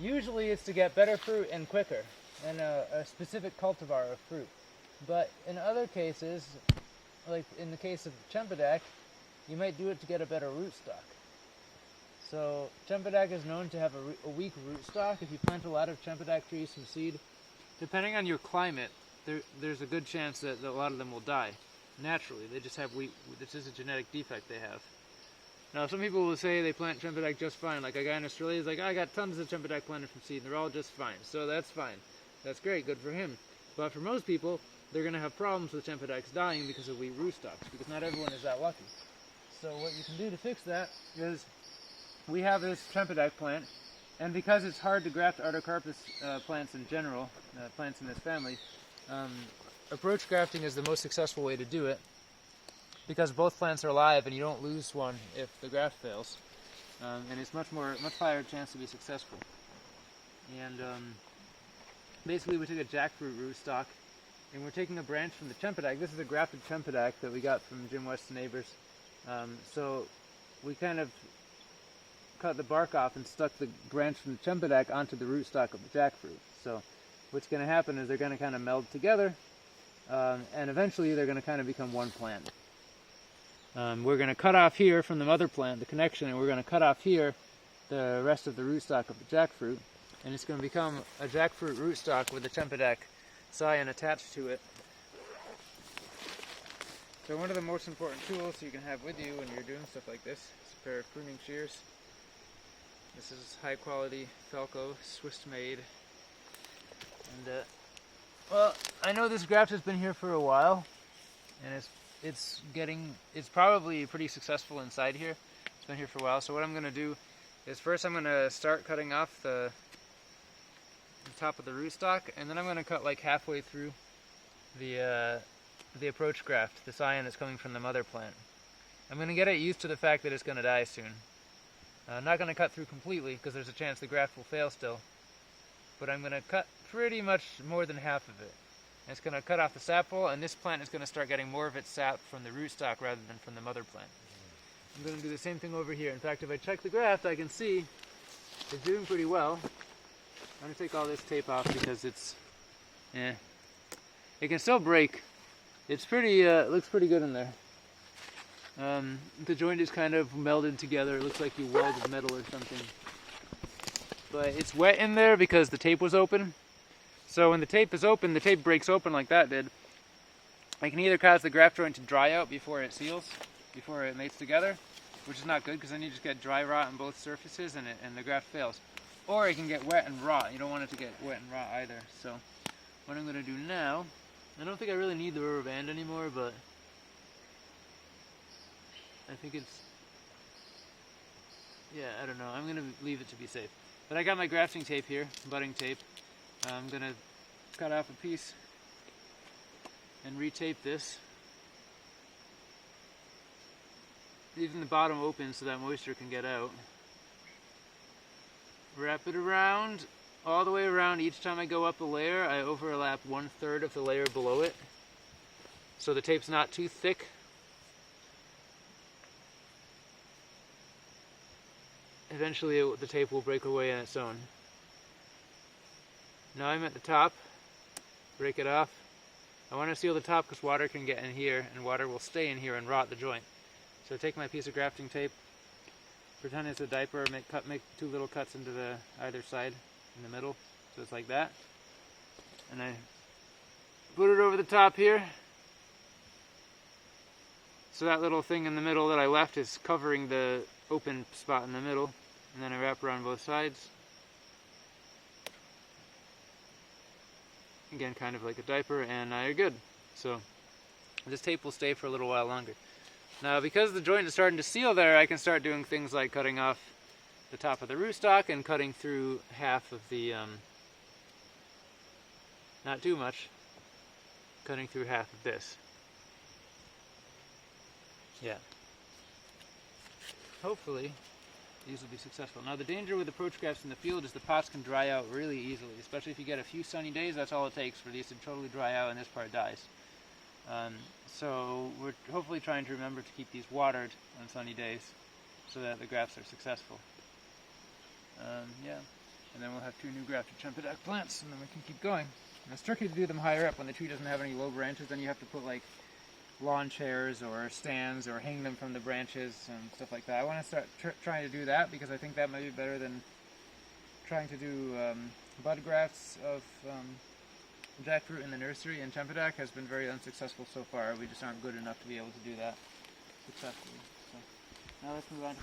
Usually it's to get better fruit and quicker, and a specific cultivar of fruit. But in other cases, like in the case of chempedak, you might do it to get a better rootstock. So chempedak is known to have a weak rootstock. If you plant a lot of chempedak trees from seed, depending on your climate, there's a good chance that a lot of them will die naturally. They just have weak. This is a genetic defect they have. Now, some people will say they plant chempedak just fine. Like a guy in Australia is like, I got tons of chempedak planted from seed, and they're all just fine. So that's fine. That's great. Good for him. But for most people, they're going to have problems with chempedaks dying because of weak rootstocks, because not everyone is that lucky. So what you can do to fix that is, we have this chempedak plant, and because it's hard to graft artocarpus plants in general, plants in this family, approach grafting is the most successful way to do it, because both plants are alive and you don't lose one if the graft fails, and it's much higher chance to be successful. And basically we took a jackfruit rootstock, and we're taking a branch from the chempedak. This is a grafted chempedak that we got from Jim West's neighbors. So we kind of cut the bark off and stuck the branch from the chempedak onto the rootstock of the jackfruit. So what's going to happen is they're going to kind of meld together, and eventually they're going to kind of become one plant. We're going to cut off here from the mother plant the connection, and we're going to cut off here the rest of the rootstock of the jackfruit, and it's going to become a jackfruit rootstock with the chempedak scion attached to it. So one of the most important tools you can have with you when you're doing stuff like this is a pair of pruning shears. This is high quality Falco, Swiss made. And well, I know this graft has been here for a while, and it's probably pretty successful inside here. It's been here for a while. So what I'm going to do is first I'm going to start cutting off the top of the rootstock, and then I'm going to cut like halfway through the approach graft, the scion that's coming from the mother plant. I'm going to get it used to the fact that it's going to die soon. I'm not going to cut through completely because there's a chance the graft will fail still, but I'm going to cut pretty much more than half of it. And it's going to cut off the sap hole, and this plant is going to start getting more of its sap from the rootstock rather than from the mother plant. I'm going to do the same thing over here. In fact, if I check the graft, I can see it's doing pretty well. I'm going to take all this tape off because it can still break. It's pretty, it looks pretty good in there. The joint is kind of melded together. It looks like you welded metal or something. But it's wet in there because the tape was open. So when the tape is open, the tape breaks open like that did. I can either cause the graft joint to dry out before it seals, before it mates together, which is not good because then you just get dry rot on both surfaces and the graft fails. Or it can get wet and rot. You don't want it to get wet and rot either. So what I'm going to do now, I don't think I really need the rubber band anymore, but I think it's, yeah, I don't know. I'm going to leave it to be safe. But I got my grafting tape here, budding tape. I'm going to cut off a piece and retape this. Leaving the bottom open so that moisture can get out. Wrap it around, all the way around. Each time I go up a layer, I overlap 1/3 of the layer below it. So the tape's not too thick. Eventually the tape will break away on its own. Now I'm at the top, break it off. I want to seal the top because water can get in here and water will stay in here and rot the joint. So take my piece of grafting tape, pretend it's a diaper, make 2 little cuts into either side in the middle, so it's like that. And I put it over the top here. So that little thing in the middle that I left is covering the open spot in the middle, and then I wrap around both sides. Again, kind of like a diaper, and now you're good. So this tape will stay for a little while longer. Now, because the joint is starting to seal there, I can start doing things like cutting off the top of the rootstock and cutting through half of the, not too much, cutting through half of this. Yeah. Hopefully, these will be successful. Now, the danger with approach grafts in the field is the pots can dry out really easily, especially if you get a few sunny days. That's all it takes for these to totally dry out and this part dies. So we're hopefully trying to remember to keep these watered on sunny days so that the grafts are successful. Yeah, and then we'll have 2 new grafted chempedak plants, and then we can keep going. And it's tricky to do them higher up when the tree doesn't have any low branches. Then you have to put like lawn chairs or stands or hang them from the branches and stuff like that. I want to start trying to do that because I think that might be better than trying to do bud grafts of jackfruit in the nursery, and chempedak has been very unsuccessful so far. We just aren't good enough to be able to do that successfully. So now let's move on to